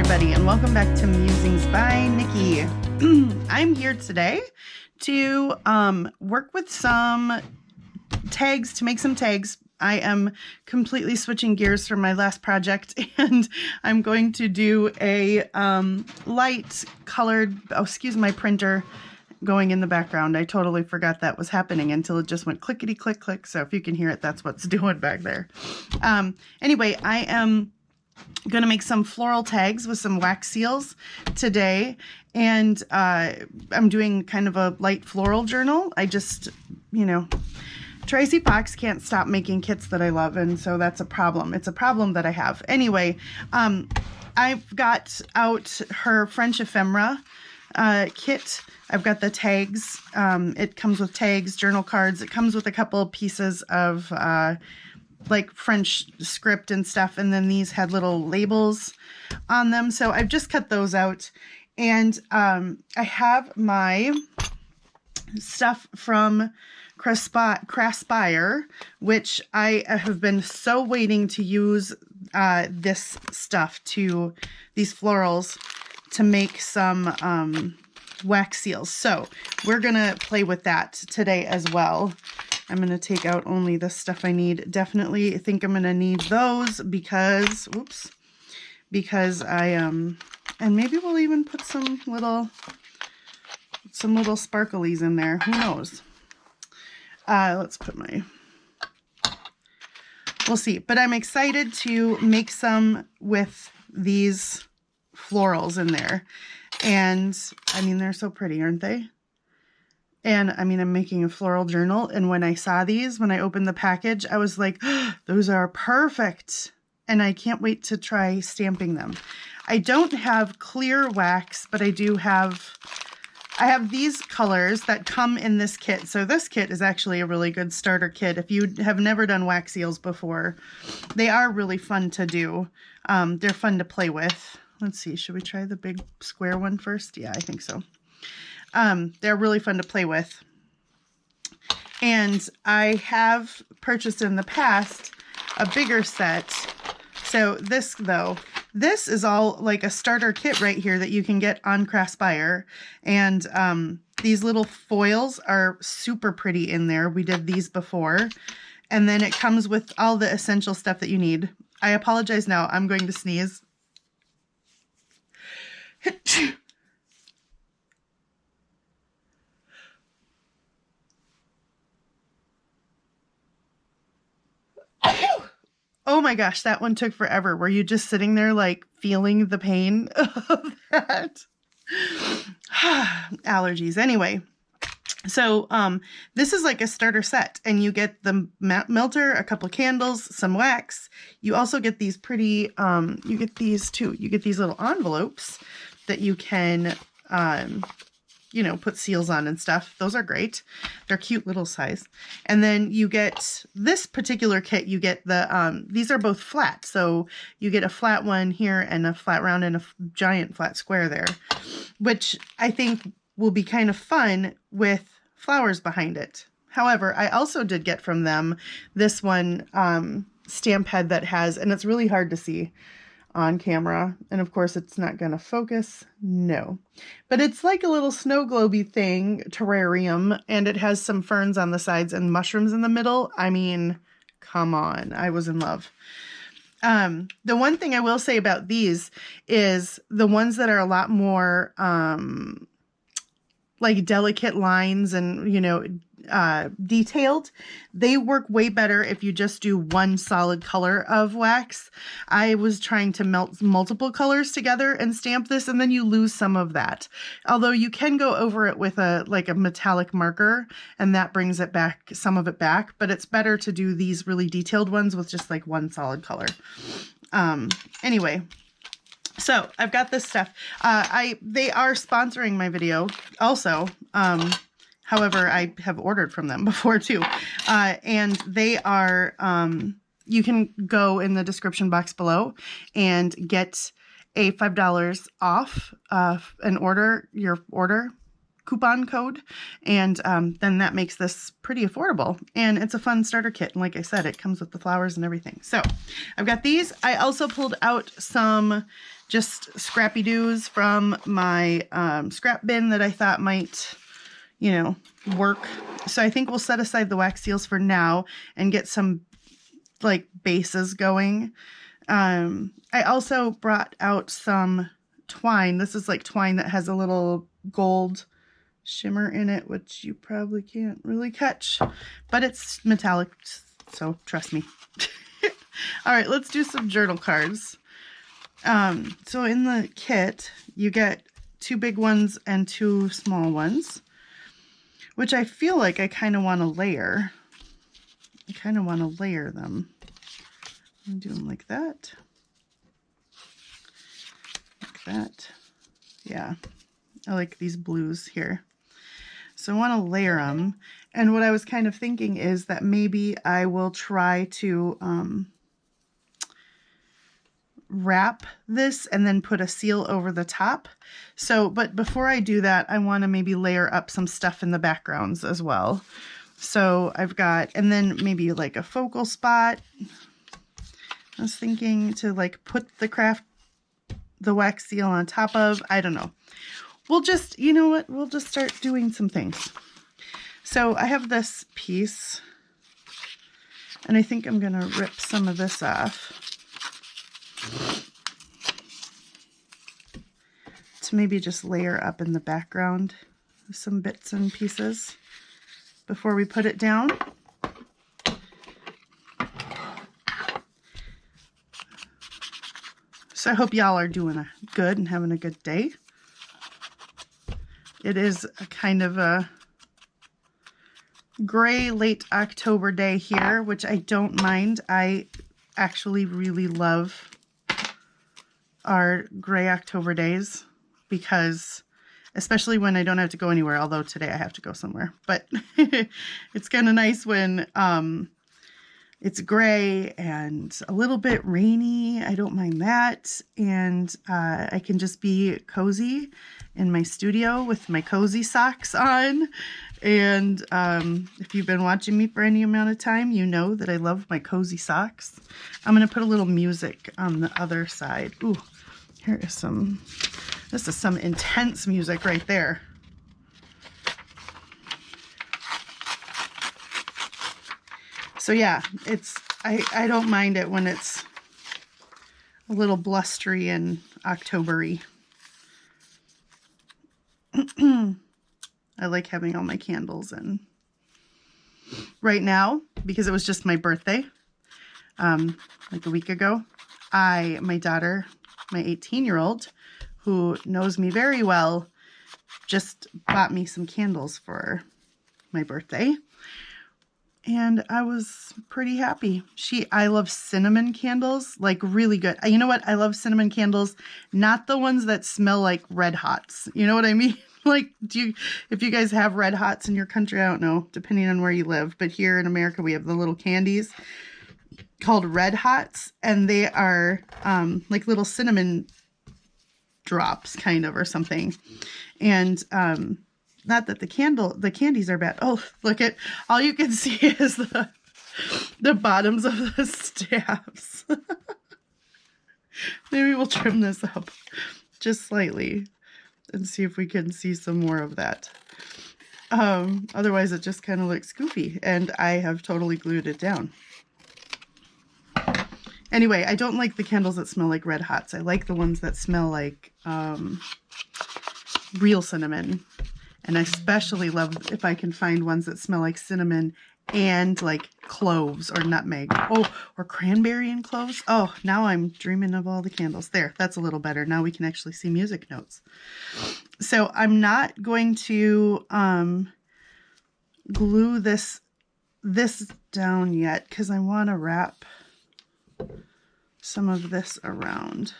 everybody, and welcome back to Musings by Nikki. I'm here today to work with some tags, to make some tags. I am completely switching gears from my last project, and I'm going to do a light colored, oh, excuse my printer going in the background. I totally forgot that was happening until it just went clickety click click. So if you can hear it, that's what's doing back there. Anyway, I am going to make some floral tags with some wax seals today, and I'm doing kind of a light floral journal. I just, Tracy Fox can't stop making kits that I love, and so that's a problem. It's a problem that I have. Anyway, I've got out her French ephemera kit. I've got the tags. It comes with tags, journal cards. It comes with a couple of pieces of like French script and stuff, and then these had little labels on them. So I've just cut those out, and I have my stuff from Craspire, which I have been so waiting to use this stuff, these florals, to make some wax seals. So we're gonna play with that today as well. I'm going to take out only the stuff I need. Definitely think I'm going to need those because I, and maybe we'll even put some little sparklies in there. Who knows? Let's put we'll see. But I'm excited to make some with these florals in there. And I mean, they're so pretty, aren't they? And I mean, I'm making a floral journal. And when I saw these, when I opened the package, I was like, oh, those are perfect. And I can't wait to try stamping them. I don't have clear wax, but I have these colors that come in this kit. So this kit is actually a really good starter kit. If you have never done wax seals before, they are really fun to do. They're fun to play with. Let's see, should we try the big square one first? Yeah, I think so. They're really fun to play with. And I have purchased in the past a bigger set. So this is all like a starter kit right here that you can get on Craspire. And these little foils are super pretty in there. We did these before. And then it comes with all the essential stuff that you need. I apologize now. I'm going to sneeze. Oh my gosh, that one took forever. Were you just sitting there like feeling the pain of that? Allergies. Anyway, so this is like a starter set, and you get the melter, a couple candles, some wax. You also get these pretty, you get these too. You get these little envelopes that you can put seals on and stuff. Those are great. They're cute little size. And then you get this particular kit, you get the, these are both flat. So you get a flat one here and a flat round and a giant flat square there, which I think will be kind of fun with flowers behind it. However, I also did get from them this one stamp head that has, and it's really hard to see on camera, and of course it's not gonna focus, no, but it's like a little snow globy thing, terrarium, and it has some ferns on the sides and mushrooms in the middle. I mean, come on, I was in love. The one thing I will say about these is the ones that are a lot more like delicate lines and detailed, they work way better if you just do one solid color of wax. I was trying to melt multiple colors together and stamp this, and then you lose some of that. Although you can go over it with a metallic marker, and that brings it back, some of it back, but it's better to do these really detailed ones with just like one solid color. Anyway, so I've got this stuff. They are sponsoring my video also. However, I have ordered from them before too. And they are, you can go in the description box below and get a $5 off your order coupon code. And then that makes this pretty affordable. And it's a fun starter kit. And like I said, it comes with the flowers and everything. So I've got these. I also pulled out some just scrappy doos from my scrap bin that I thought might, you know, work. So I think we'll set aside the wax seals for now and get some like bases going. I also brought out some twine. This is like twine that has a little gold shimmer in it, which you probably can't really catch, but it's metallic, so trust me. All right, let's do some journal cards. So in the kit, you get 2 big ones and 2 small ones, which I feel like I kind of want to layer. I kind of want to layer them. I'm do them like that. Like that. Yeah, I like these blues here. So I want to layer them. And what I was kind of thinking is that maybe I will try to wrap this and then put a seal over the top. So, but before I do that, I want to maybe layer up some stuff in the backgrounds as well. So I've got, and then maybe like a focal spot. I was thinking to like put the wax seal on top of, I don't know. We'll just, you know what, we'll just start doing some things. So I have this piece, and I think I'm gonna rip some of this off to maybe just layer up in the background some bits and pieces before we put it down. So I hope y'all are doing good and having a good day. It is a kind of a gray late October day here, which I don't mind. I actually really love our gray October days because, especially when I don't have to go anywhere, although today I have to go somewhere, but it's kind of nice when it's gray and a little bit rainy. I don't mind that. And I can just be cozy in my studio with my cozy socks on. And if you've been watching me for any amount of time, you know that I love my cozy socks. I'm going to put a little music on the other side. Ooh, here is some, this is some intense music right there. So yeah, it's, I don't mind it when it's a little blustery and October-y. I like having all my candles in. Right now, because it was just my birthday, like a week ago, my daughter, my 18-year-old, who knows me very well, just bought me some candles for my birthday. And I was pretty happy. I love cinnamon candles, like really good. You know what? I love cinnamon candles, not the ones that smell like Red Hots. You know what I mean? Like, if you guys have Red Hots in your country, I don't know, depending on where you live. But here in America, we have the little candies called Red Hots. And they are like little cinnamon drops, kind of, or something. And not that the candies are bad. Oh, look at, all you can see is the bottoms of the staffs. Maybe we'll trim this up just slightly and see if we can see some more of that. Otherwise it just kind of looks goofy, and I have totally glued it down. Anyway, I don't like the candles that smell like Red Hots. I like the ones that smell like real cinnamon. And I especially love if I can find ones that smell like cinnamon and like cloves or nutmeg. Oh, or cranberry and cloves. Oh, now I'm dreaming of all the candles. There, that's a little better. Now we can actually see music notes. So I'm not going to glue this down yet because I want to wrap some of this around.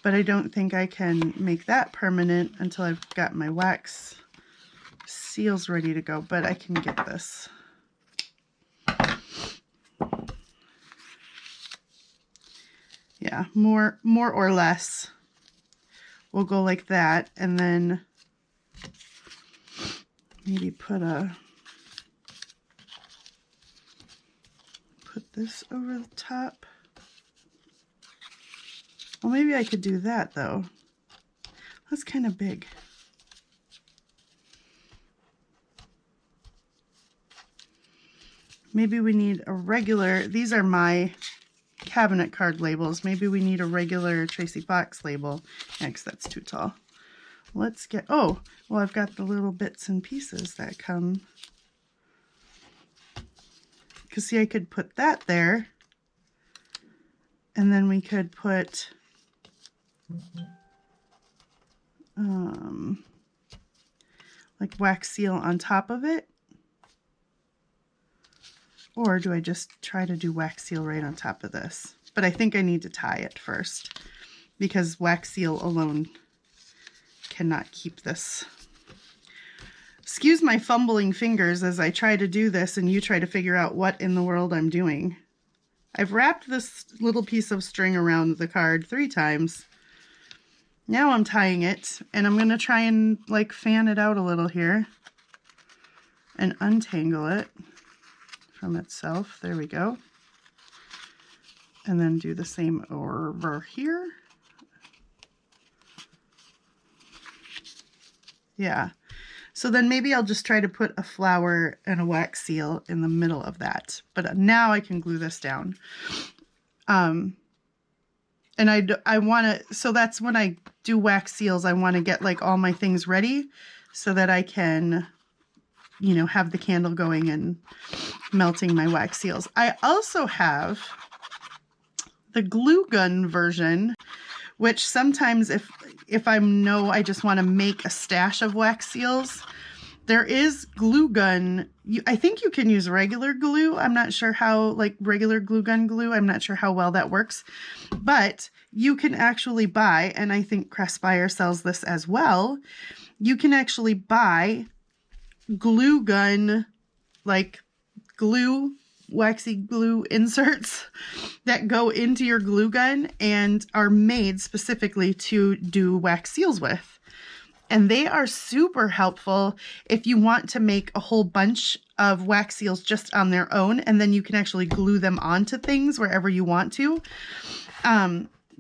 But I don't think I can make that permanent until I've got my wax seals ready to go, but I can get this. Yeah, more or less. We'll go like that, and then maybe put this over the top. Well, maybe I could do that though. That's kind of big. Maybe we need a regular, these are my cabinet card labels. Maybe we need a regular Tracy Fox label. Yeah, 'cause that's too tall. Let's get, oh, well, I've got the little bits and pieces that come. Because see, I could put that there. And then we could put like wax seal on top of it. Or do I just try to do wax seal right on top of this? But I think I need to tie it first because wax seal alone cannot keep this. Excuse my fumbling fingers as I try to do this and you try to figure out what in the world I'm doing. I've wrapped this little piece of string around the card 3 times. Now I'm tying it and I'm going to try and like fan it out a little here and untangle it from itself. There we go. And then do the same over here. Yeah. So then maybe I'll just try to put a flower and a wax seal in the middle of that. But now I can glue this down. And I want to, so that's when I do wax seals, I want to get like all my things ready so that I can, you know, have the candle going and melting my wax seals. I also have the glue gun version, which sometimes if I just want to make a stash of wax seals, there is glue gun. I think you can use regular glue. I'm not sure how, like regular glue gun glue, I'm not sure how well that works, but you can actually buy, and I think Craspire sells this as well, you can actually buy glue gun, like glue, waxy glue inserts that go into your glue gun and are made specifically to do wax seals with. And they are super helpful if you want to make a whole bunch of wax seals just on their own, and then you can actually glue them onto things wherever you want to.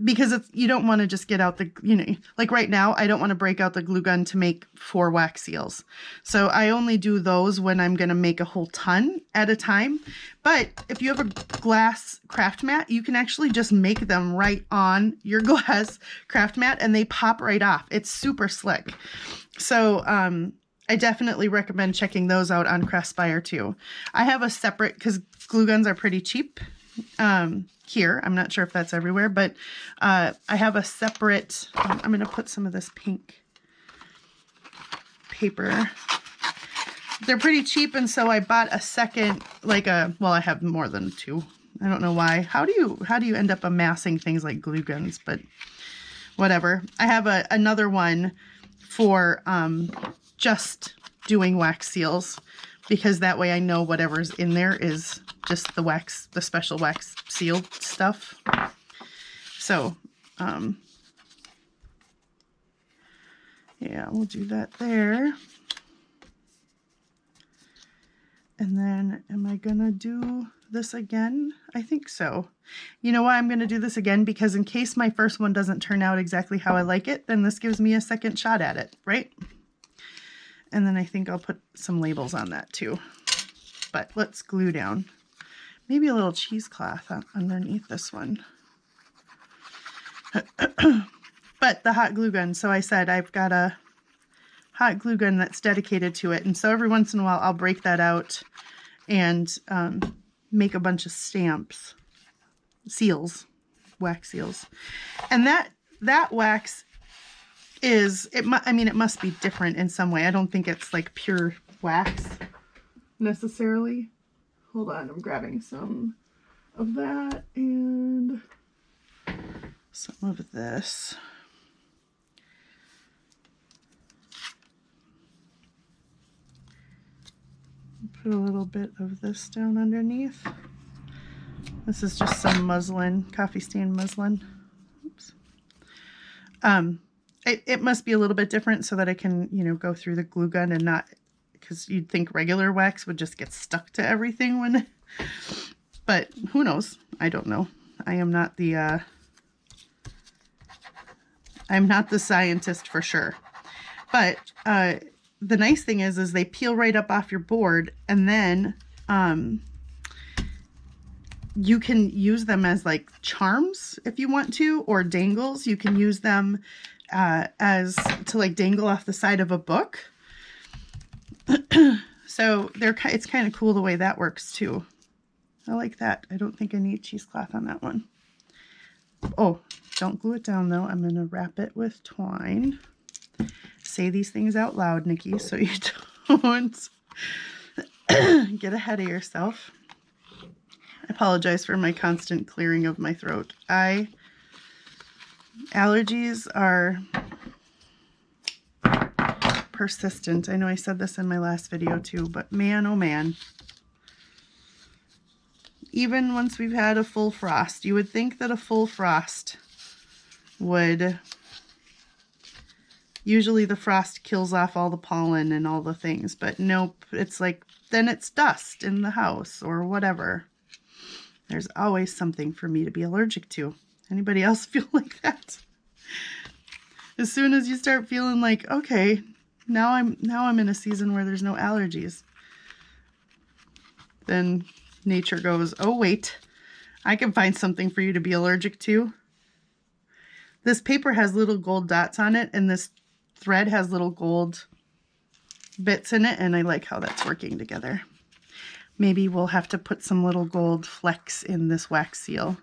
Because you don't want to just get out the, you know, like right now, I don't want to break out the glue gun to make 4 wax seals. So I only do those when I'm going to make a whole ton at a time. But if you have a glass craft mat, you can actually just make them right on your glass craft mat and they pop right off. It's super slick. So, I definitely recommend checking those out on Craspire too. I have a separate, because glue guns are pretty cheap. Here, I'm not sure if that's everywhere, but I have a separate, I'm going to put some of this pink paper. They're pretty cheap, and so I bought a second, well, I have more than 2. I don't know why. How do you end up amassing things like glue guns, but whatever. I have another one for just doing wax seals, because that way I know whatever's in there is just the wax, the special wax seal stuff. So, yeah, we'll do that there. And then, am I gonna do this again? I think so. You know why I'm gonna do this again? Because in case my first one doesn't turn out exactly how I like it, then this gives me a second shot at it, right? And then I think I'll put some labels on that too. But let's glue down. Maybe a little cheesecloth underneath this one. But the hot glue gun, so I said I've got a hot glue gun that's dedicated to it. And so every once in a while I'll break that out and make a bunch of stamps, seals, wax seals. And that wax is, I mean, it must be different in some way. I don't think it's like pure wax necessarily. Hold on, I'm grabbing some of that and some of this. Put a little bit of this down underneath. This is just some muslin, coffee stain muslin. Oops. It must be a little bit different so that I can, you know, go through the glue gun and not, because you'd think regular wax would just get stuck to everything when, but who knows? I don't know. I am not the I'm not the scientist for sure. But the nice thing is they peel right up off your board, and then you can use them as like charms if you want to, or dangles. You can use them as to like dangle off the side of a book. So it's kind of cool the way that works too. I like that. I don't think I need cheesecloth on that one. Oh, don't glue it down though. I'm going to wrap it with twine. Say these things out loud, Nikki, so you don't get ahead of yourself. I apologize for my constant clearing of my throat. Allergies are persistent. I know I said this in my last video too, but man, oh man. Even once we've had a full frost, you would think that a full frost would... Usually the frost kills off all the pollen and all the things, but nope, it's like, then it's dust in the house or whatever. There's always something for me to be allergic to. Anybody else feel like that? As soon as you start feeling like, okay, now I'm in a season where there's no allergies, then nature goes, oh wait, I can find something for you to be allergic to. This paper has little gold dots on it, and this thread has little gold bits in it, and I like how that's working together. Maybe we'll have to put some little gold flecks in this wax seal.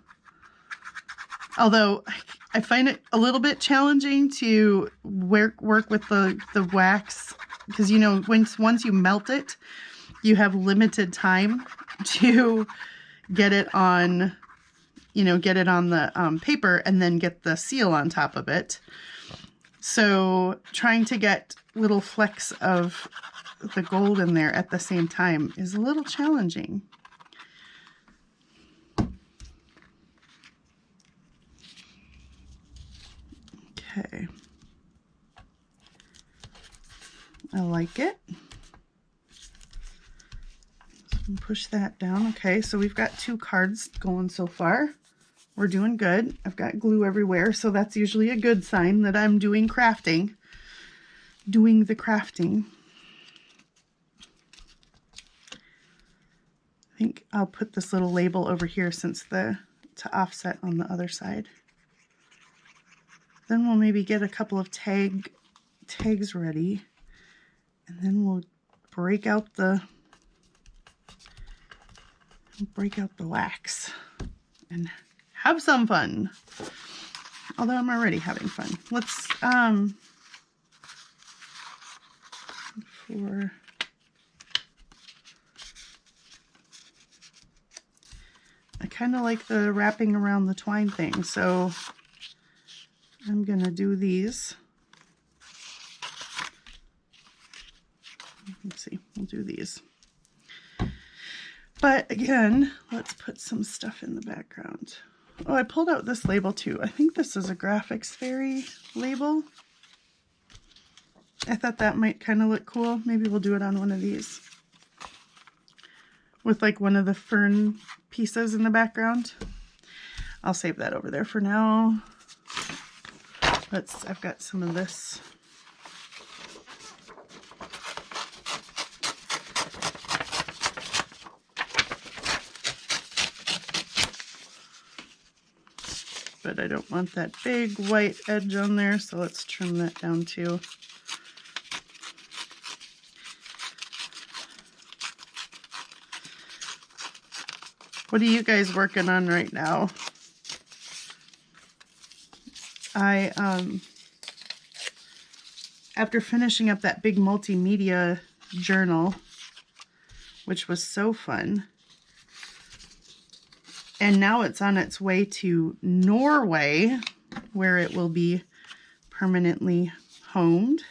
Although I find it a little bit challenging to work with the wax, because you know, once you melt it, you have limited time to get it on, get it on the paper and then get the seal on top of it. So trying to get little flecks of the gold in there at the same time is a little challenging. Okay. I like it. So push that down. Okay, so we've got 2 cards going so far. We're doing good. I've got glue everywhere, so that's usually a good sign that I'm doing crafting. Doing the crafting. I think I'll put this little label over here since to offset on the other side. Then we'll maybe get a couple of tags ready, and then we'll break out the wax and have some fun. Although I'm already having fun. Let's I kind of like the wrapping around the twine thing, so I'm gonna do these. Let's see, we'll do these. But again, let's put some stuff in the background. Oh, I pulled out this label too. I think this is a Graphics Fairy label. I thought that might kind of look cool. Maybe we'll do it on one of these with like one of the fern pieces in the background. I'll save that over there for now. I've got some of this. But I don't want that big white edge on there, so let's trim that down too. What are you guys working on right now? After finishing up that big multimedia journal, which was so fun, and now it's on its way to Norway, where it will be permanently homed.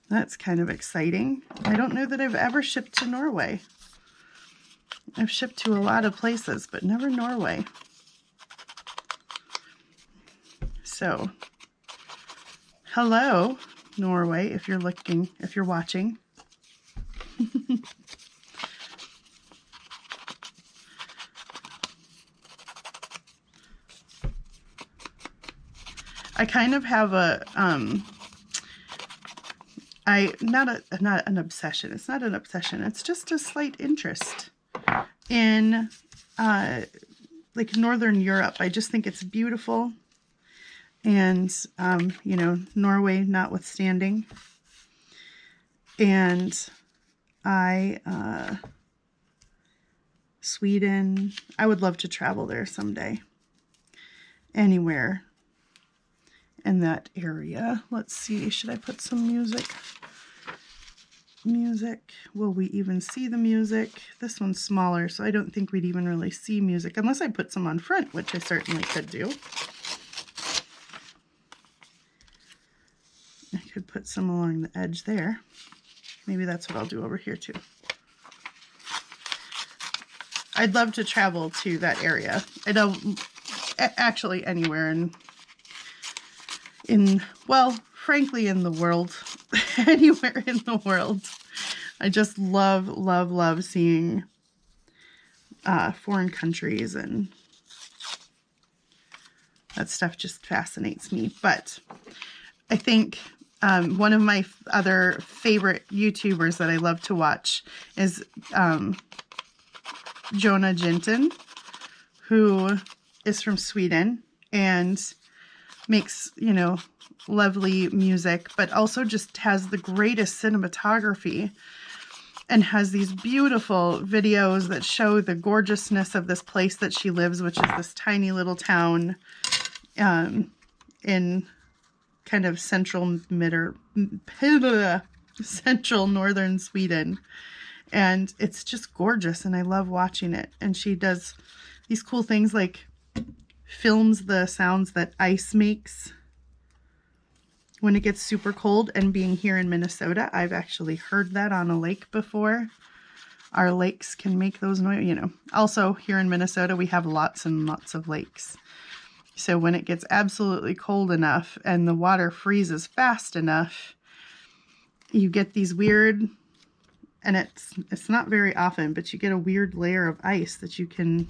That's kind of exciting. I don't know that I've ever shipped to Norway. I've shipped to a lot of places, but never Norway. So, hello, Norway, if you're watching. I kind of have a, not an obsession. It's not an obsession. It's just a slight interest in, like Northern Europe. I just think it's beautiful. And, you know, Norway notwithstanding. And Sweden, I would love to travel there someday. Anywhere in that area. Let's see, should I put some music? Music, will we even see the music? This one's smaller, so I don't think we'd even really see music unless I put some on front, which I certainly could do. I could put some along the edge there. Maybe that's what I'll do over here too. I'd love to travel to that area. I don't actually anywhere in well, frankly, in the world, anywhere in the world. I just love seeing foreign countries, and that stuff just fascinates me. But I think one of my other favorite YouTubers that I love to watch is Jonah Jinton, who is from Sweden and makes, you know, lovely music, but also just has the greatest cinematography and has these beautiful videos that show the gorgeousness of this place that she lives, which is this tiny little town in kind of central northern Sweden. And it's just gorgeous, and I love watching it. And she does these cool things like films the sounds that ice makes when it gets super cold. And being here in Minnesota, I've actually heard that on a lake before. Our lakes can make those noises, you know. Also, here in Minnesota, we have lots and lots of lakes. So when it gets absolutely cold enough and the water freezes fast enough, you get these weird, and it's not very often, but you get a weird layer of ice that you can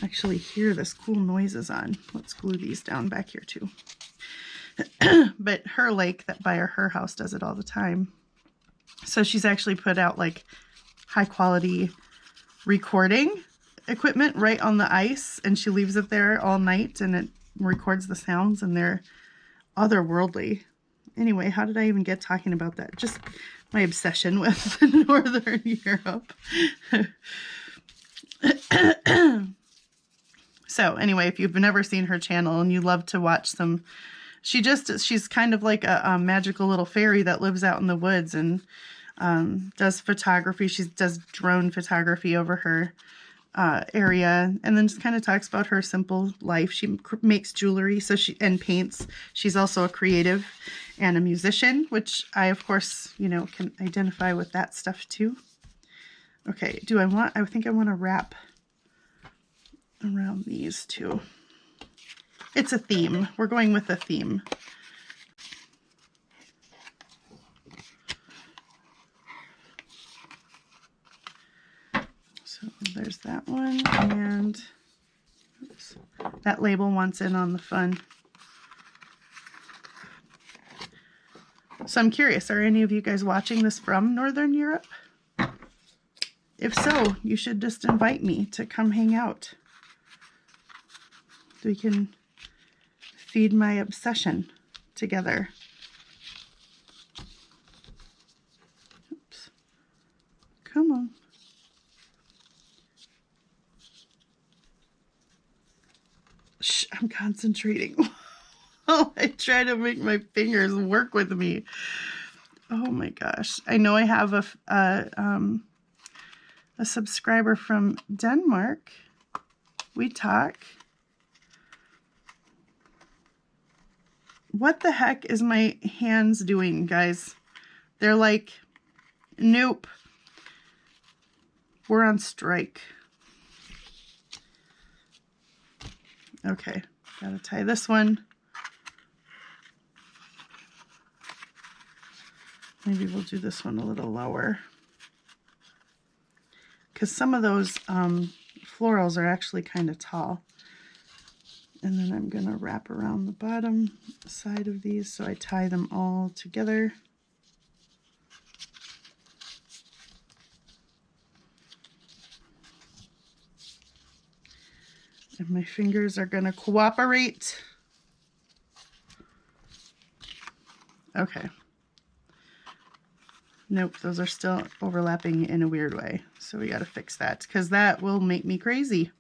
actually hear this cool noises on. Let's glue these down back here too. But her lake that by her house does it all the time. So she's actually put out like high quality recording equipment right on the ice, and she leaves it there all night, and it records the sounds, and they're otherworldly. Anyway, how did I even get talking about that? Just my obsession with Northern Europe. So anyway, if you've never seen her channel and you love to watch some, she's kind of like a magical little fairy that lives out in the woods and does photography. She does drone photography over her area, and then just kind of talks about her simple life. She makes jewelry, and paints. She's also a creative and a musician, which I, of course, you know, can identify with that stuff too. Okay, I think I want to wrap around these two. It's a theme. We're going with a theme. So there's that one, and oops, that label wants in on the fun. So I'm curious, are any of you guys watching this from Northern Europe? If so, you should just invite me to come hang out. We can feed my obsession together. Oops. Come on. Shh, I'm concentrating. Oh, I try to make my fingers work with me. Oh my gosh. I know I have a subscriber from Denmark. We talk. What the heck is my hands doing, guys? They're like, nope. We're on strike. Okay, gotta tie this one. Maybe we'll do this one a little lower, because some of those florals are actually kind of tall. And then I'm going to wrap around the bottom side of these so I tie them all together. And my fingers are going to cooperate. Okay. Nope, those are still overlapping in a weird way. So we got to fix that because that will make me crazy.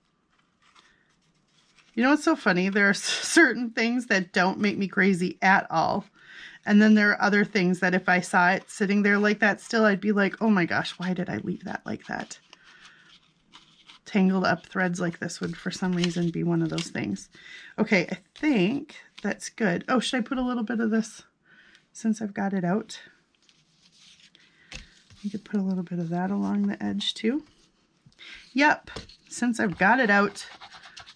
You know what's so funny? There are certain things that don't make me crazy at all. And then there are other things that if I saw it sitting there like that still, I'd be like, oh my gosh, why did I leave that like that? Tangled up threads like this would for some reason be one of those things. Okay, I think that's good. Oh, should I put a little bit of this since I've got it out? You could put a little bit of that along the edge too. Yep, since I've got it out,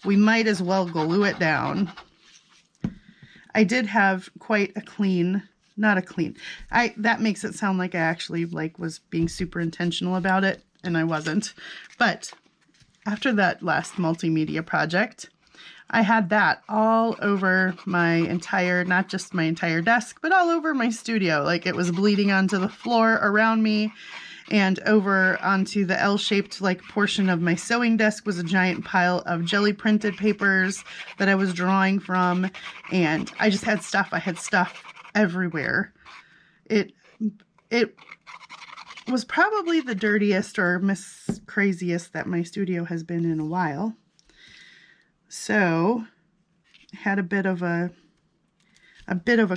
we might as well glue it down. I did have quite a clean, not a clean, that makes it sound like I actually was being super intentional about it, and I wasn't. But after that last multimedia project, I had that all over my entire, not just my entire desk, but all over my studio. Like it was bleeding onto the floor around me, and over onto the L-shaped portion of my sewing desk was a giant pile of jelly printed papers that I was drawing from. And I just had stuff. I had stuff everywhere. It was probably the dirtiest or craziest that my studio has been in a while. So had a bit of a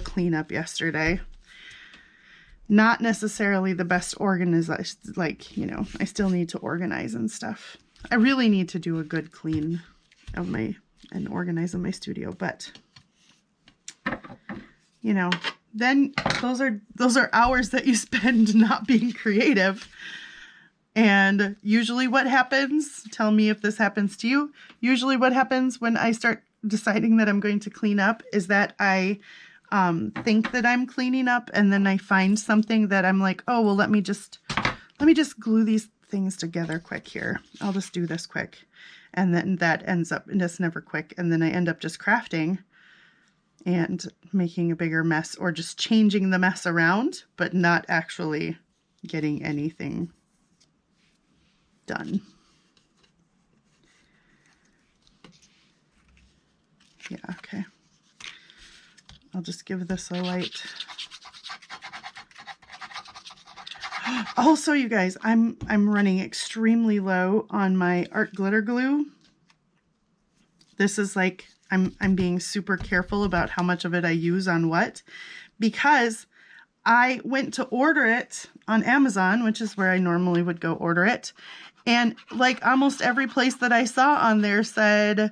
cleanup yesterday. Not necessarily the best organized, I still need to organize and stuff. I really need to do a good clean of and organize in my studio, but then those are hours that you spend not being creative. And usually what happens, tell me if this happens to you, usually what happens when I start deciding that I'm going to clean up is that I think that I'm cleaning up, and then I find something that I'm like, oh, well, let me just glue these things together quick here. I'll just do this quick. And then that ends up, and it's never quick. And then I end up just crafting and making a bigger mess, or just changing the mess around, but not actually getting anything done. Yeah, okay. I'll just give this a light. Also, you guys, I'm running extremely low on my art glitter glue. This is I'm being super careful about how much of it I use on what, because I went to order it on Amazon, which is where I normally would go order it. And almost every place that I saw on there said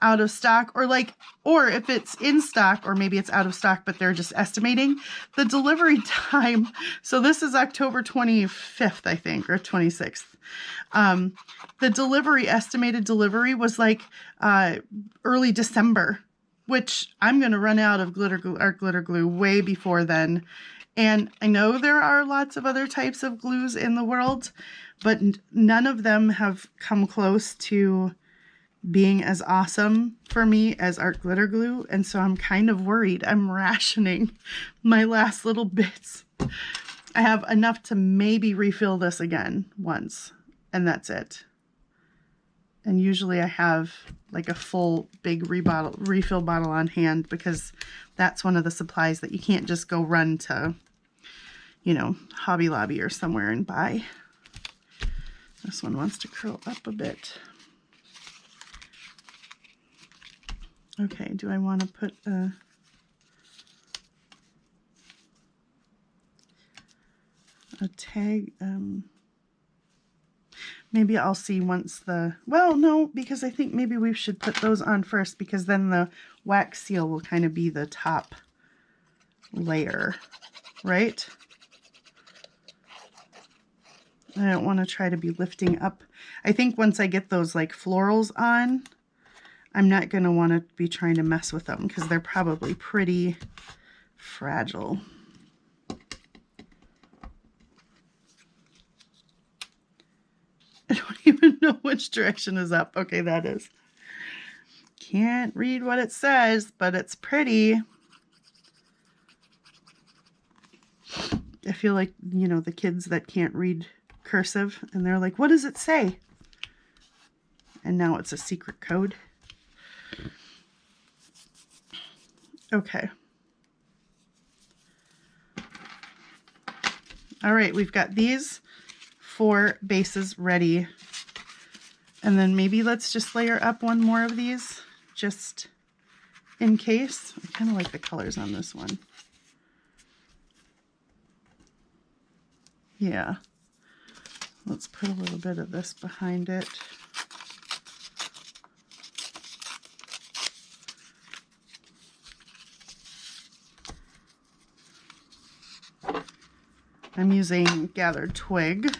out of stock, or if it's in stock, or maybe it's out of stock, but they're just estimating the delivery time. So this is October 25th, I think, or 26th. The estimated delivery was early December, which I'm going to run out of art glitter glue way before then. And I know there are lots of other types of glues in the world, but none of them have come close to being as awesome for me as art glitter glue. And so I'm kind of worried. I'm rationing my last little bits. I have enough to maybe refill this again once, and that's it. And usually I have a full big refill bottle on hand, because that's one of the supplies that you can't just go run to, Hobby Lobby or somewhere and buy. This one wants to curl up a bit. Okay, do I want to put a tag? Maybe I'll see once well, no, because I think maybe we should put those on first, because then the wax seal will kind of be the top layer, right? I don't want to try to be lifting up. I think once I get those florals on, I'm not going to want to be trying to mess with them, because they're probably pretty fragile. I don't even know which direction is up. Okay, that is. Can't read what it says, but it's pretty. I feel like, you know, the kids that can't read cursive and they're like, what does it say? And now it's a secret code. Okay. All right, we've got these 4 bases ready. And then maybe let's just layer up one more of these just in case. I kind of like the colors on this one. Yeah. Let's put a little bit of this behind it. I'm using gathered twigs,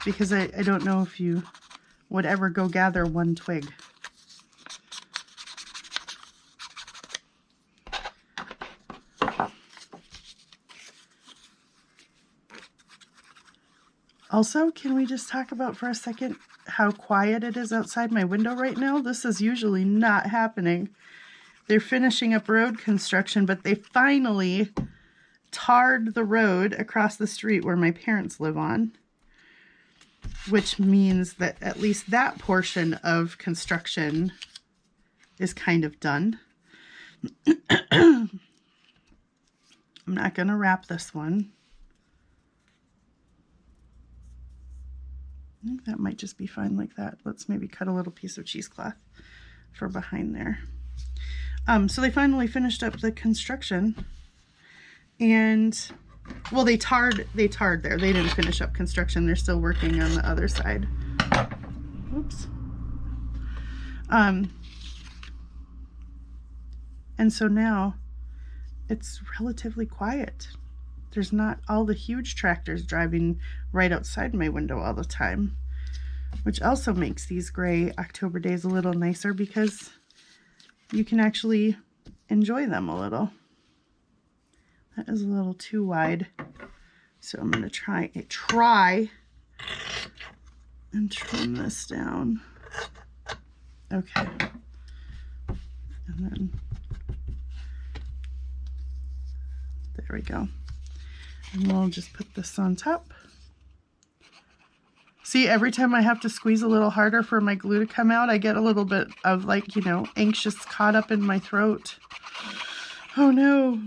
because I don't know if you would ever go gather one twig. Also, can we just talk about for a second how quiet it is outside my window right now? This is usually not happening. They're finishing up road construction, but they finally tarred the road across the street where my parents live on, which means that at least that portion of construction is kind of done. I'm not going to wrap this one. I think that might just be fine like that. Let's maybe cut a little piece of cheesecloth for behind there. So they finally finished up the construction, and well, they tarred there. They didn't finish up construction. They're still working on the other side. Oops. And so now it's relatively quiet. There's not all the huge tractors driving right outside my window all the time, which also makes these gray October days a little nicer because you can actually enjoy them a little. That is a little too wide, so I'm going to try and trim this down. Okay, and then there we go. And we'll just put this on top. See, every time I have to squeeze a little harder for my glue to come out, I get a little bit of, like, you know, anxious caught up in my throat. Oh no.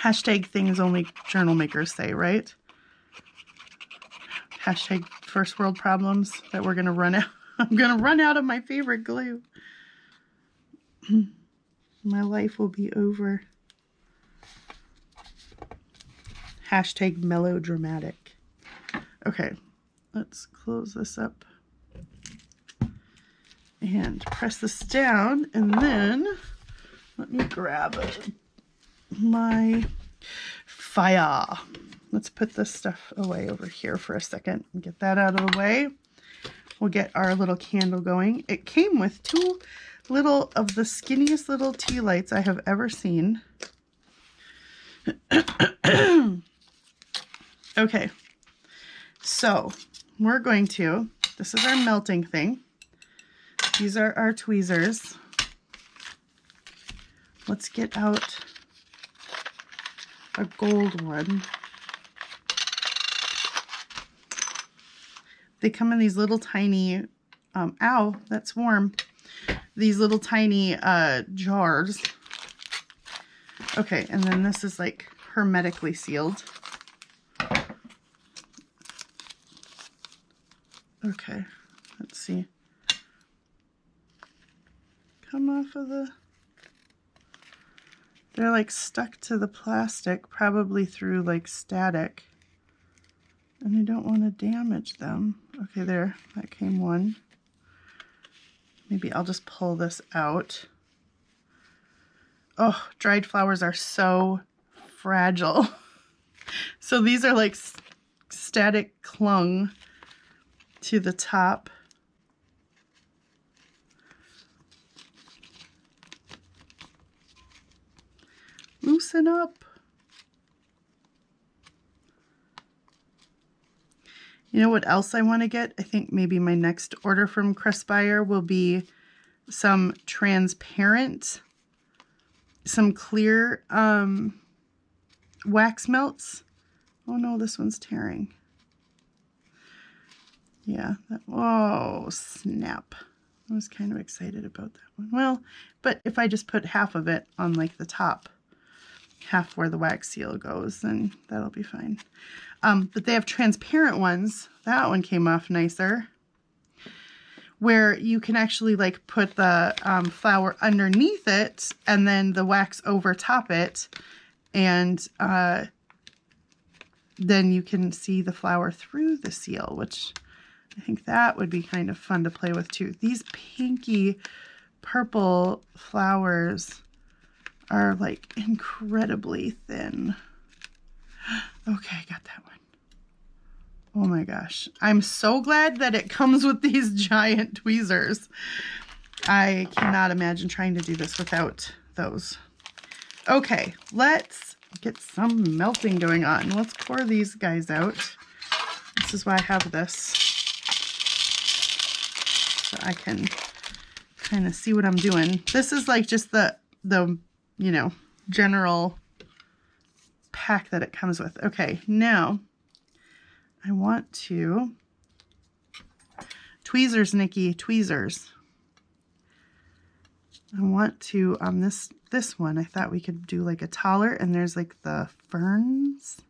Hashtag things only journal makers say, right? Hashtag first world problems that we're going to run out. I'm going to run out of my favorite glue. My life will be over. Hashtag melodramatic. Okay, let's close this up and press this down, and then let me grab my fire. Let's put this stuff away over here for a second and get that out of the way. We'll get our little candle going. It came with 2 little of the skinniest little tea lights I have ever seen. Okay, so we're going to, this is our melting thing. These are our tweezers. Let's get out a gold one. They come in these little tiny, ow, that's warm. These little tiny jars. Okay, and then this is like hermetically sealed. Okay, let's see. Come off of the... They're like stuck to the plastic, probably through like static. And I don't want to damage them. Okay, there, that came one. Maybe I'll just pull this out. Oh, dried flowers are so fragile. So these are like static clung to the top. Loosen up. You know what else I want to get? I think maybe my next order from Craspire will be some transparent, some clear wax melts. Oh no, this one's tearing. Yeah, oh snap. I was kind of excited about that one. Well, but if I just put half of it on like the top, half where the wax seal goes, then that'll be fine. But they have transparent ones. That one came off nicer, where you can actually like put the flower underneath it and then the wax over top it, and then you can see the flower through the seal, which I think that would be kind of fun to play with too. These pinky purple flowers are like incredibly thin. Okay, I got that one. Oh my gosh. I'm so glad that it comes with these giant tweezers. I cannot imagine trying to do this without those. Okay, let's get some melting going on. Let's pour these guys out. This is why I have this, so I can kind of see what I'm doing. This is like just the you know, general pack that it comes with. Okay, now I want to tweezers, Nikki, tweezers. I want to on this one. I thought we could do like a taller, and there's like the ferns.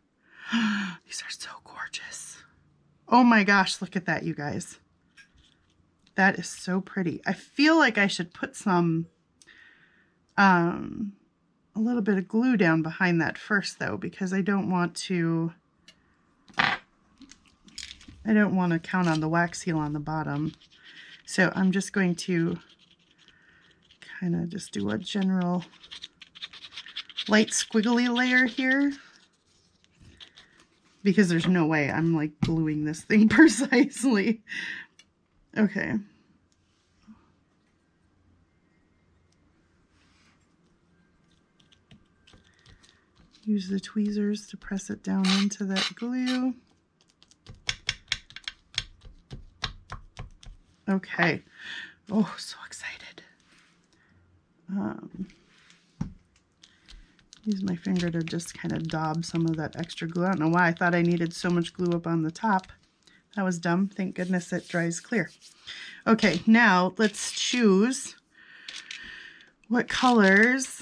These are so gorgeous. Oh my gosh, look at that, you guys. That is so pretty. I feel like I should put some a little bit of glue down behind that first though, because I don't want to count on the wax seal on the bottom. So I'm just going to kind of just do a general light squiggly layer here, because there's no way I'm like gluing this thing precisely. Okay. Use the tweezers to press it down into that glue. Okay. Oh, so excited. Use my finger to just kind of daub some of that extra glue. I don't know why I thought I needed so much glue up on the top. That was dumb. Thank goodness it dries clear. Okay, now let's choose what colors.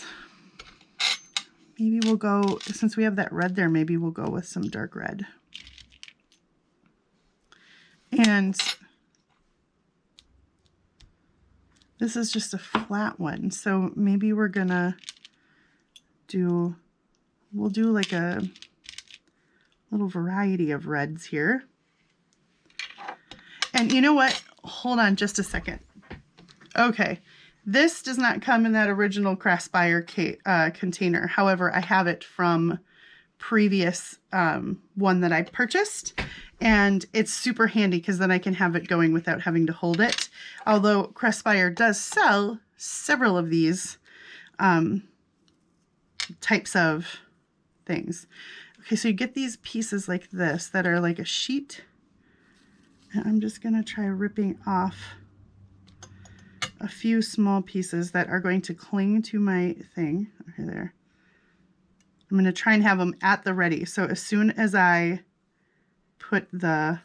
Maybe we'll go, since we have that red there, maybe we'll go with some dark red. And this is just a flat one, so maybe we're gonna we'll do like a little variety of reds here. And you know what? Hold on just a second. Okay, this does not come in that original Craspire container. However, I have it from previous one that I purchased, and it's super handy because then I can have it going without having to hold it. Although Craspire does sell several of these types of things. Okay, so you get these pieces like this that are like a sheet. And I'm just going to try ripping off a few small pieces that are going to cling to my thing. Okay, there. I'm going to try and have them at the ready. So as soon as I put the,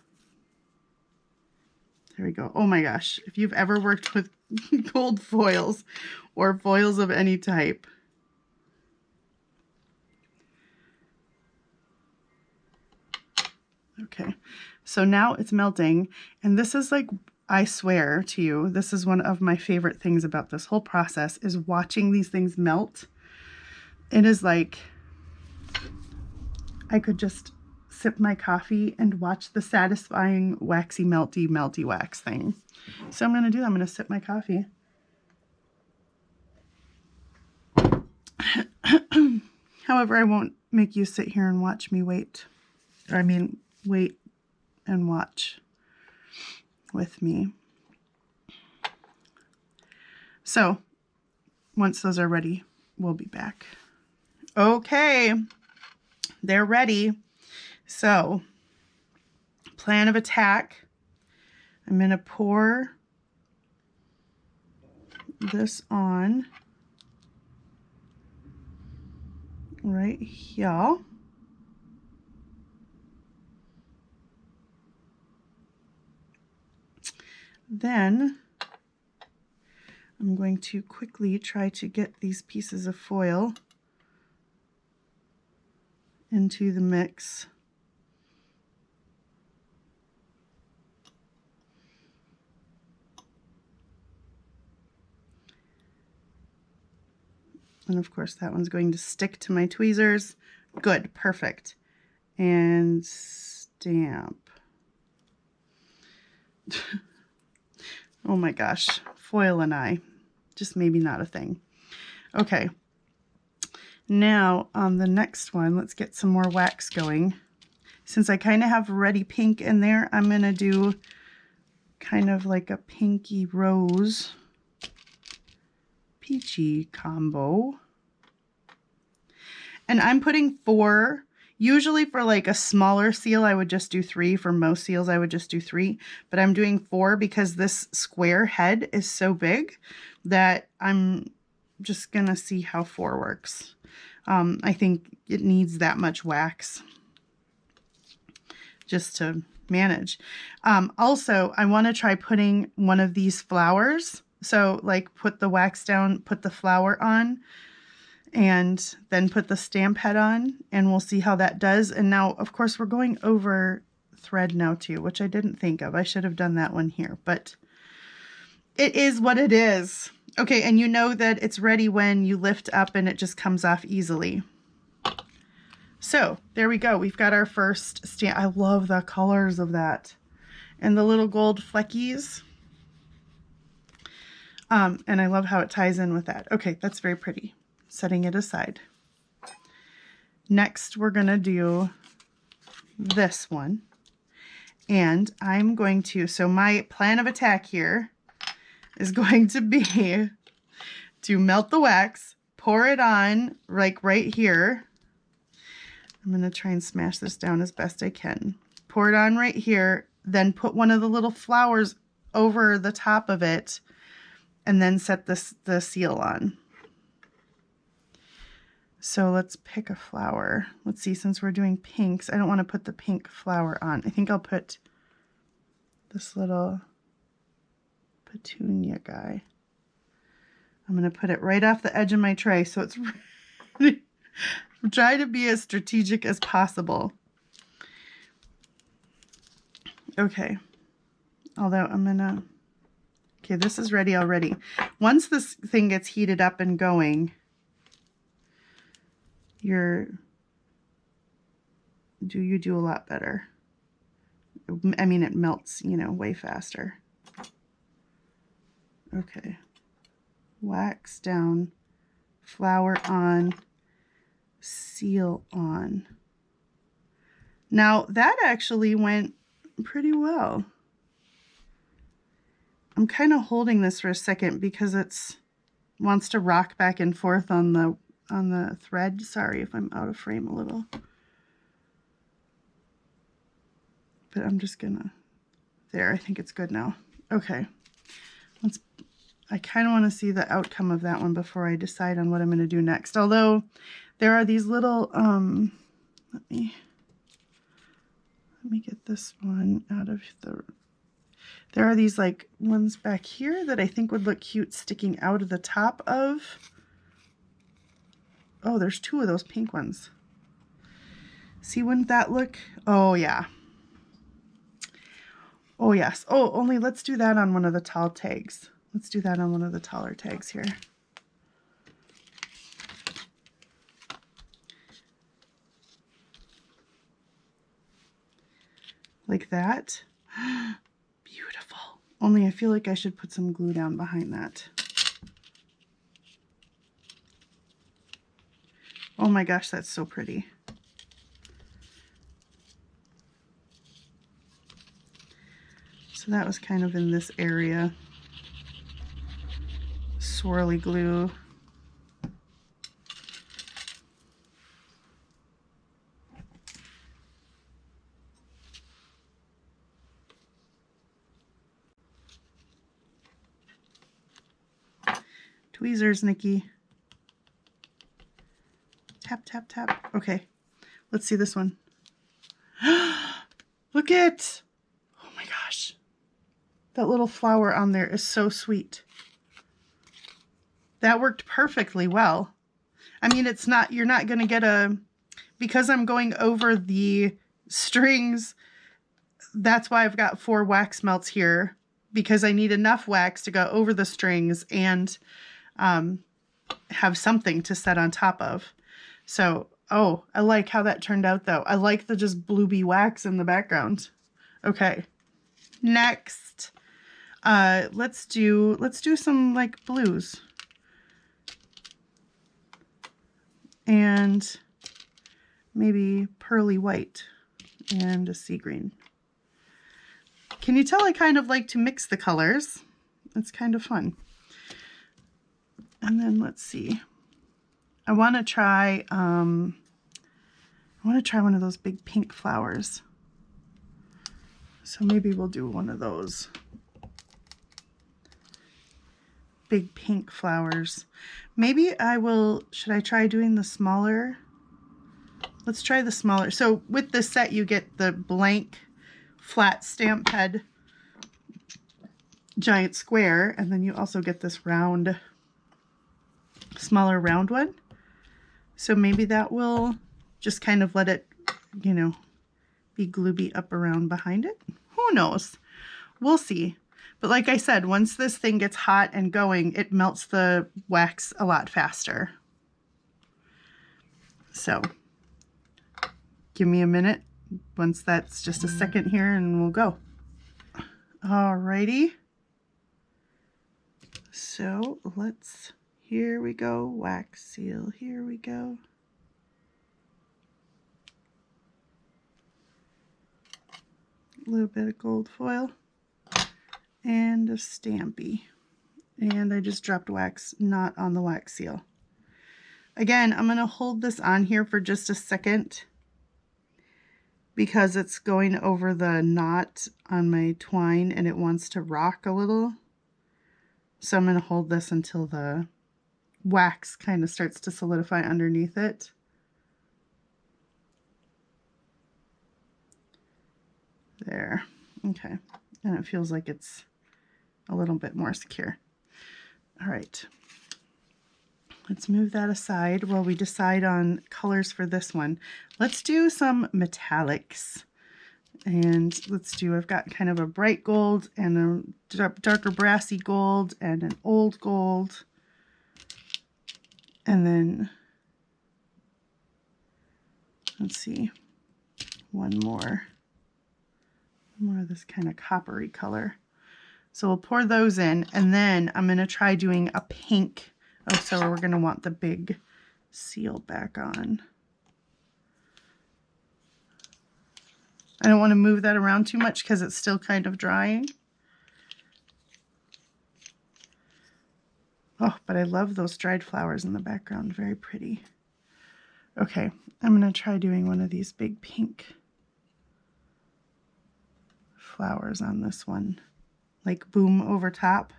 there we go. Oh my gosh. If you've ever worked with gold foils or foils of any type, okay, so now it's melting, and this is like, I swear to you, this is one of my favorite things about this whole process, is watching these things melt. It is like, I could just sip my coffee and watch the satisfying waxy melty wax thing. So I'm going to do that. I'm going to sip my coffee. However, I won't make you sit here and watch me wait. I mean, wait and watch with me. So once those are ready, we'll be back. Okay, they're ready. So plan of attack. I'm going to pour this on right here. Then I'm going to quickly try to get these pieces of foil into the mix. And of course that one's going to stick to my tweezers. Good, perfect. And stamp. Oh my gosh, foil and I, just maybe not a thing. Okay, now on the next one, let's get some more wax going. Since I kind of have ready pink in there, I'm gonna do kind of like a pinky rose peachy combo. And I'm putting 4. Usually for like a smaller seal, I would just do 3. For most seals, I would just do 3. But I'm doing 4 because this square head is so big that I'm just going to see how 4 works. I think it needs that much wax just to manage. Also, I want to try putting one of these flowers. So like put the wax down, put the flower on, and then put the stamp head on, and we'll see how that does. And now, of course, we're going over thread now too, which I didn't think of. I should have done that one here, but it is what it is. Okay, and you know that it's ready when you lift up and it just comes off easily. So there we go. We've got our first stamp. I love the colors of that. And the little gold fleckies. And I love how it ties in with that. Okay, that's very pretty. Setting it aside. Next, we're going to do this one. And I'm going to, so my plan of attack here is going to be to melt the wax, pour it on like right here. I'm going to try and smash this down as best I can. Pour it on right here, then put one of the little flowers over the top of it, and then set the seal on. So let's pick a flower. Let's see, since we're doing pinks, I don't want to put the pink flower on. I think I'll put this little petunia guy. I'm going to put it right off the edge of my tray so it's ready. I'm trying to be as strategic as possible. Okay. Although I'm going to... Okay, this is ready already. Once this thing gets heated up and going, you do a lot better. I mean, it melts, you know, way faster. Okay. Wax down, flower on, seal on. Now, that actually went pretty well. I'm kind of holding this for a second because it's wants to rock back and forth on the thread. Sorry if I'm out of frame a little. But I'm just gonna, there, I think it's good now. Okay. I kind of want to see the outcome of that one before I decide on what I'm going to do next. Although there are these little, let me get this one out of the, there are these like ones back here that I think would look cute sticking out of the top of, oh, there's 2 of those pink ones. See, wouldn't that look, oh yeah. Oh yes, oh, only let's do that on one of the tall tags. Let's do that on one of the taller tags here. Like that. Beautiful. Only I feel like I should put some glue down behind that. Oh my gosh, that's so pretty. So that was kind of in this area. Swirly glue. Tweezers, Nikki. Tap, tap, tap. Okay, let's see this one. Look it! Oh my gosh. That little flower on there is so sweet. That worked perfectly well. I mean, it's not, you're not going to get a, because I'm going over the strings, that's why I've got 4 wax melts here, because I need enough wax to go over the strings and have something to set on top of. So, oh, I like how that turned out though. I like the just bluey wax in the background. Okay, next, let's do some like blues. And maybe pearly white and a sea green. Can you tell I kind of like to mix the colors? It's kind of fun. And then let's see. I want to try one of those big pink flowers. So maybe we'll do one of those big pink flowers. Maybe I will, should I try doing the smaller? Let's try the smaller. So with this set, you get the blank flat stamp head giant square, and then you also get this round, smaller round one. So maybe that will just kind of let it, you know, be glooby up around behind it. Who knows? We'll see. But like I said, once this thing gets hot and going, it melts the wax a lot faster. So give me a minute. Once that's just a second here and we'll go. Alrighty. So let's, here we go, wax seal, here we go. A little bit of gold foil. And a Stampy. And I just dropped wax, not on the wax seal. Again, I'm going to hold this on here for just a second because it's going over the knot on my twine and it wants to rock a little. So I'm going to hold this until the wax kind of starts to solidify underneath it. There. Okay. And it feels like it's a little bit more secure. All right, let's move that aside while we decide on colors for this one. Let's do some metallics. And let's do, I've got kind of a bright gold and a darker brassy gold and an old gold. And then, let's see, one more of this kind of coppery color. So we'll pour those in, and then I'm going to try doing a pink. Oh, so we're going to want the big seal back on. I don't want to move that around too much because it's still kind of drying. Oh, but I love those dried flowers in the background. Very pretty. Okay, I'm going to try doing one of these big pink flowers on this one. Like boom over top.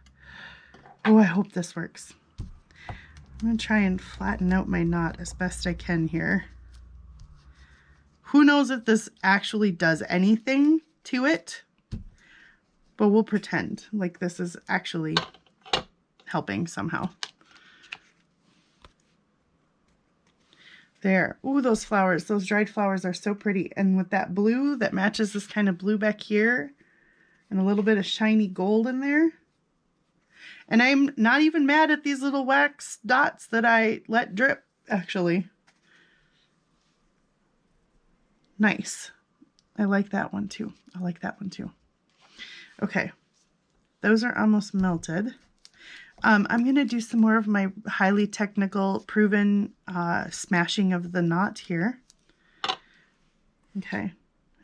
Oh, I hope this works. I'm going to try and flatten out my knot as best I can here. Who knows if this actually does anything to it, but we'll pretend like this is actually helping somehow. There. Ooh, those flowers, those dried flowers are so pretty. And with that blue that matches this kind of blue back here and a little bit of shiny gold in there. And I'm not even mad at these little wax dots that I let drip, actually. Nice. I like that one too. I like that one too. Okay. Those are almost melted. I'm going to do some more of my highly technical, proven smashing of the knot here. Okay.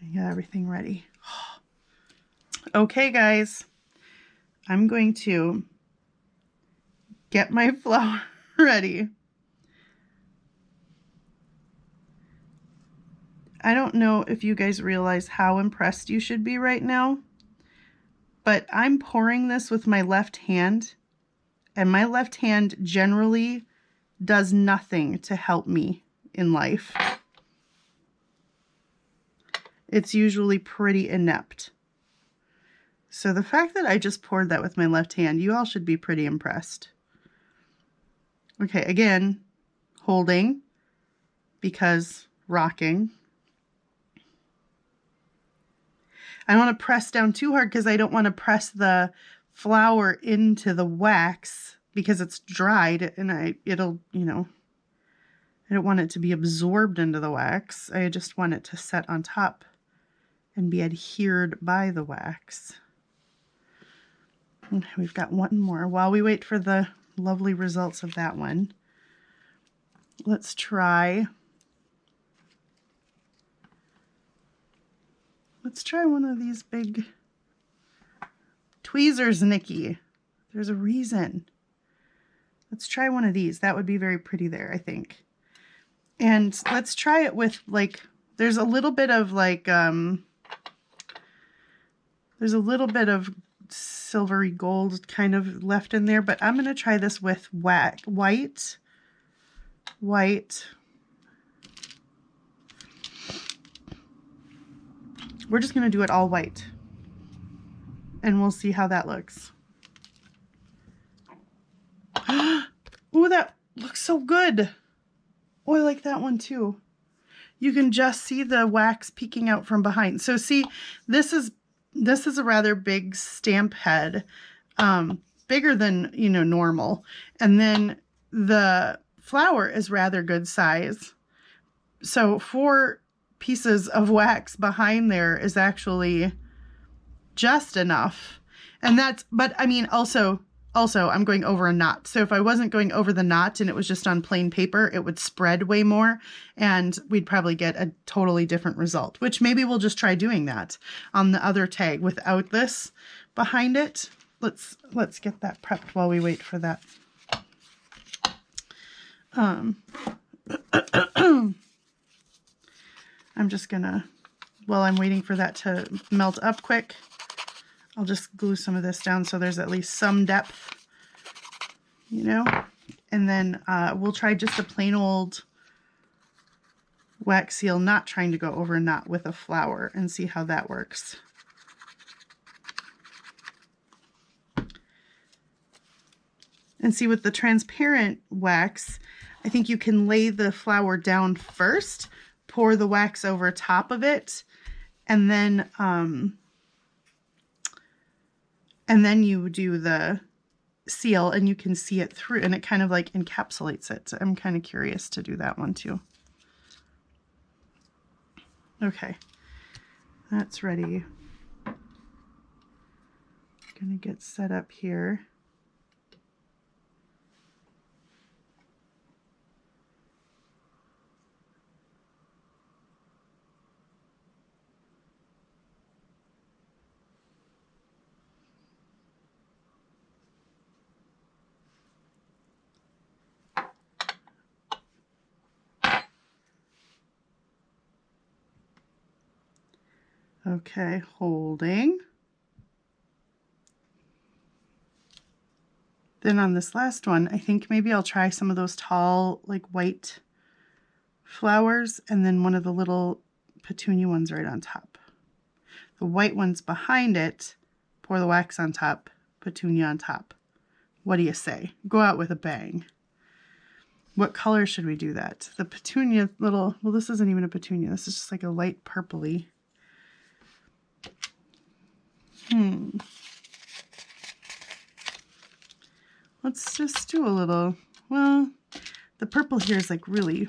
I got everything ready. Okay, guys. I'm going to get my flower ready. I don't know if you guys realize how impressed you should be right now, but I'm pouring this with my left hand, and my left hand generally does nothing to help me in life. It's usually pretty inept. So the fact that I just poured that with my left hand, you all should be pretty impressed. Okay, again, holding, because rocking. I don't want to press down too hard because I don't want to press the flour into the wax because it's dried and it'll, you know, I don't want it to be absorbed into the wax. I just want it to set on top and be adhered by the wax. Okay, we've got one more. While we wait for the lovely results of that one, let's try one of these big tweezers, Nikki. There's a reason. Let's try one of these. That would be very pretty there, I think. And let's try it with, like, there's a little bit of like, there's a little bit of silvery gold kind of left in there, but I'm going to try this with white. We're just going to do it all white, and we'll see how that looks. Oh, that looks so good. Oh, I like that one too. You can just see the wax peeking out from behind. So see, this is a rather big stamp head, bigger than, you know, normal. And then the flower is rather good size. So 4 pieces of wax behind there is actually just enough. And that's, but I mean, also I'm going over a knot. So if I wasn't going over the knot and it was just on plain paper, it would spread way more and we'd probably get a totally different result, which maybe we'll just try doing that on the other tag without this behind it. Let's get that prepped while we wait for that. I'm just gonna, while I'm waiting for that to melt up quick, I'll just glue some of this down so there's at least some depth, you know, and then we'll try just a plain old wax seal, not trying to go over a knot with a flower, and see how that works. And see, with the transparent wax, I think you can lay the flower down first, pour the wax over top of it, and then you do the seal and you can see it through and it kind of like encapsulates it. So I'm kind of curious to do that one too. Okay, that's ready. Gonna get set up here. Okay, holding. Then on this last one, I think maybe I'll try some of those tall, like white flowers, and then one of the little petunia ones right on top. The white ones behind it, pour the wax on top, petunia on top. What do you say? Go out with a bang. What color should we do that? The petunia little, well, this isn't even a petunia. This is just like a light purpley. Let's just do a little, well, the purple here is like really,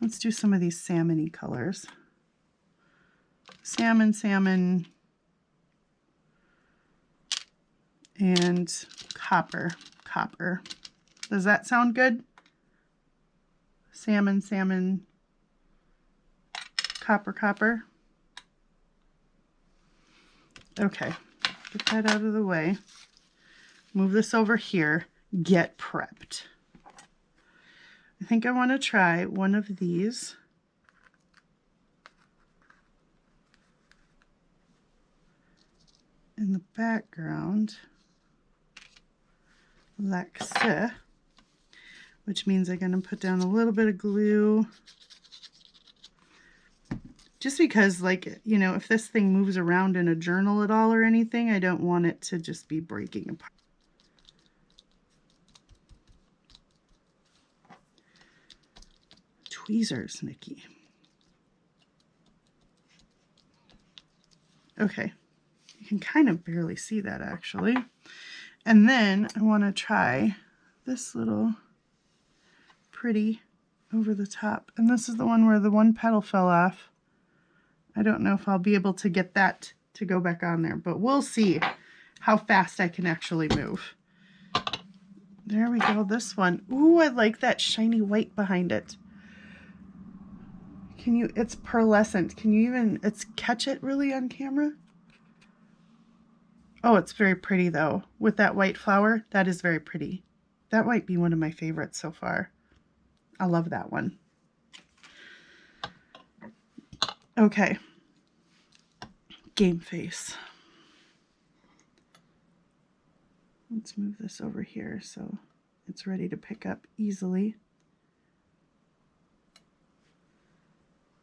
let's do some of these salmon-y colors. Salmon, and copper. Does that sound good? Salmon, copper. Okay, get that out of the way. Move this over here. Get prepped. I think I want to try one of these. In the background. Lexa, which means I'm going to put down a little bit of glue. Just because, like, you know, if this thing moves around in a journal at all or anything, I don't want it to just be breaking apart. Tweezers, Nikki. Okay, you can kind of barely see that actually. And then I want to try this little pretty over the top. And this is the one where the one petal fell off. I don't know if I'll be able to get that to go back on there, but we'll see how fast I can actually move. There we go, this one. Ooh, I like that shiny white behind it. Can you, it's pearlescent. Can you even, catch it really on camera? Oh, it's very pretty though. With that white flower, that is very pretty. That might be one of my favorites so far. I love that one. Okay. Game face. Let's move this over here so it's ready to pick up easily.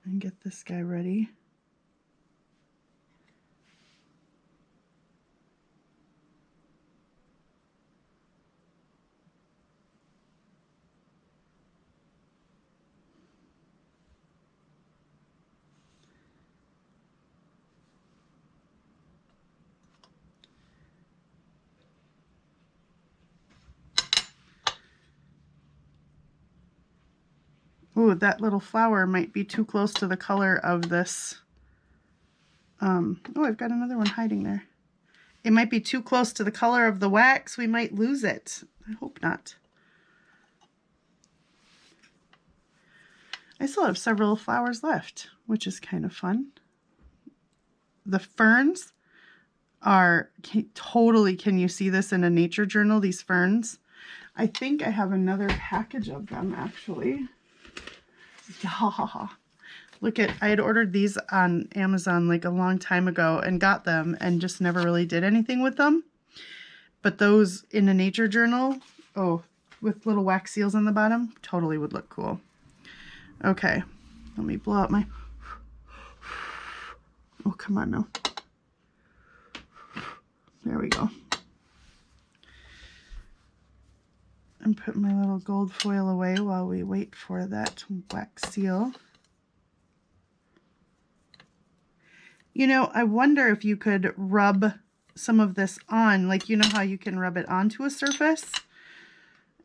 And get this guy ready. Ooh, that little flower might be too close to the color of this. Oh, I've got another one hiding there. It might be too close to the color of the wax. We might lose it. I hope not. I still have several flowers left, which is kind of fun. The ferns are totally, can you see this in a nature journal, these ferns? I think I have another package of them actually. Yeah. Look at, I had ordered these on Amazon like a long time ago and got them and just never really did anything with them. But those in a nature journal, oh, with little wax seals on the bottom, totally would look cool. Okay, let me blow out my, oh, come on now. There we go. And put my little gold foil away while we wait for that wax seal. You know, I wonder if you could rub some of this on, like, you know how you can rub it onto a surface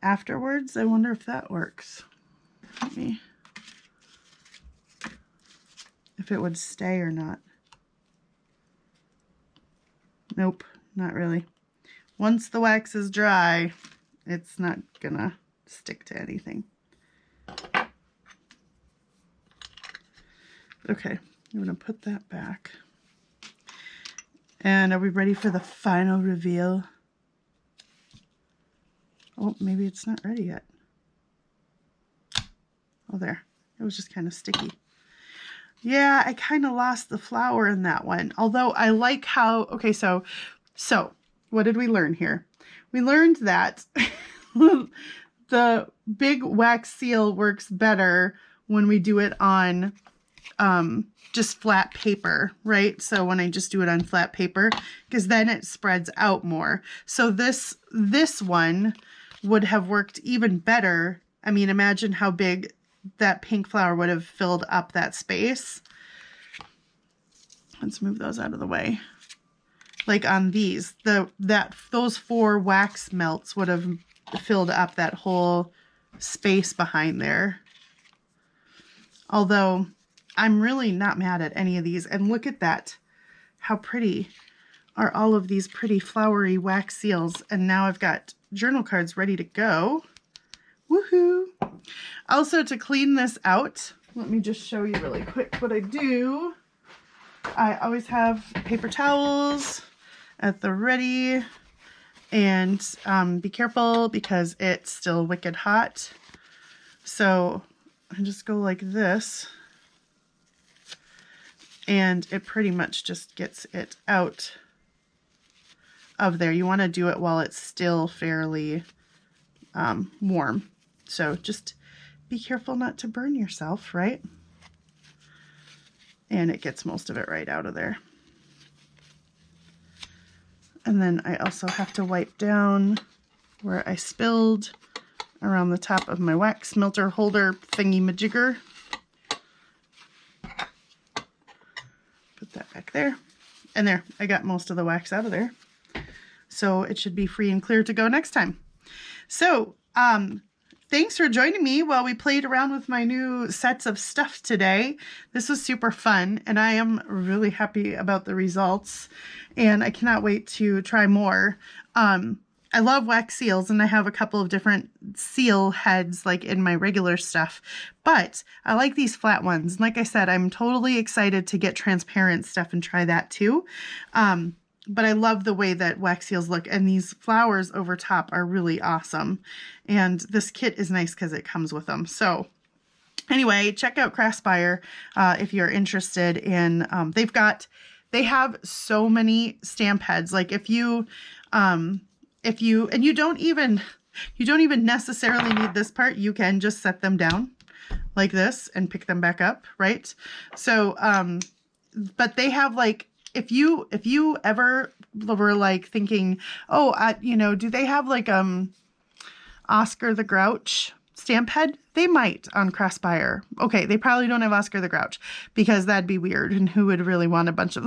afterwards? I wonder if that works. Let me, if it would stay or not. Nope, not really. Once the wax is dry, it's not gonna stick to anything. Okay, I'm gonna put that back. And are we ready for the final reveal? Oh, maybe it's not ready yet. Oh, there. It was just kind of sticky. Yeah, I kind of lost the flower in that one. Although I like how, okay, so what did we learn here? We learned that the big wax seal works better when we do it on just flat paper, right? So when I just do it on flat paper, because then it spreads out more. So this one would have worked even better. I mean, imagine how big that pink flower would have filled up that space. Let's move those out of the way. Like on these, those 4 wax melts would have filled up that whole space behind there. Although I'm really not mad at any of these. And look at that. How pretty are all of these pretty flowery wax seals. And now I've got journal cards ready to go. Woohoo! Also, to clean this out, let me just show you really quick what I do. I always have paper towels at the ready. And be careful because it's still wicked hot. So I just go like this. And it pretty much just gets it out of there. You want to do it while it's still fairly warm. So just be careful not to burn yourself, right? And it gets most of it right out of there. And then I also have to wipe down where I spilled around the top of my wax melter holder thingy majigger. Put that back there. And there, I got most of the wax out of there. So it should be free and clear to go next time. So, thanks for joining me while we played around with my new sets of stuff today. This was super fun, and I am really happy about the results, and I cannot wait to try more. I love wax seals, and I have a couple of different seal heads like in my regular stuff, but I like these flat ones. And like I said, I'm totally excited to get transparent stuff and try that too. But I love the way that wax seals look, and these flowers over top are really awesome. And this kit is nice because it comes with them. So anyway, check out Craspire if you're interested in, they have so many stamp heads. Like if you don't even necessarily need this part, you can just set them down like this and pick them back up, right? So, but they have like, if you ever were like thinking, oh, do they have like Oscar the Grouch stamp head? They might on Craspire. Okay, they probably don't have Oscar the Grouch because that'd be weird, and who would really want a bunch of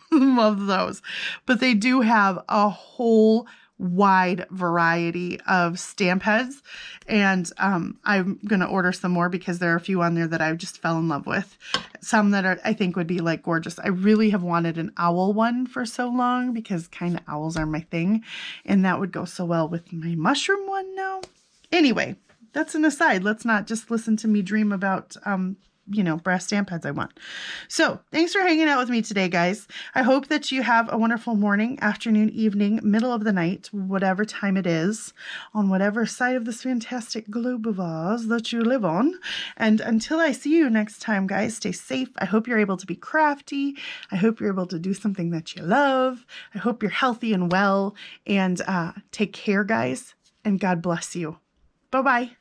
those? But they do have a whole wide variety of stamp heads, and I'm gonna order some more because there are a few on there that I just fell in love with. Some that I think would be like gorgeous. I really have wanted an owl one for so long because kind of owls are my thing, and that would go so well with my mushroom one now. Anyway, that's an aside. Let's not just listen to me dream about brass stamp heads I want. So thanks for hanging out with me today, guys. I hope that you have a wonderful morning, afternoon, evening, middle of the night, whatever time it is, on whatever side of this fantastic globe of ours that you live on. And until I see you next time, guys, stay safe. I hope you're able to be crafty. I hope you're able to do something that you love. I hope you're healthy and well. And take care, guys. And God bless you. Bye-bye.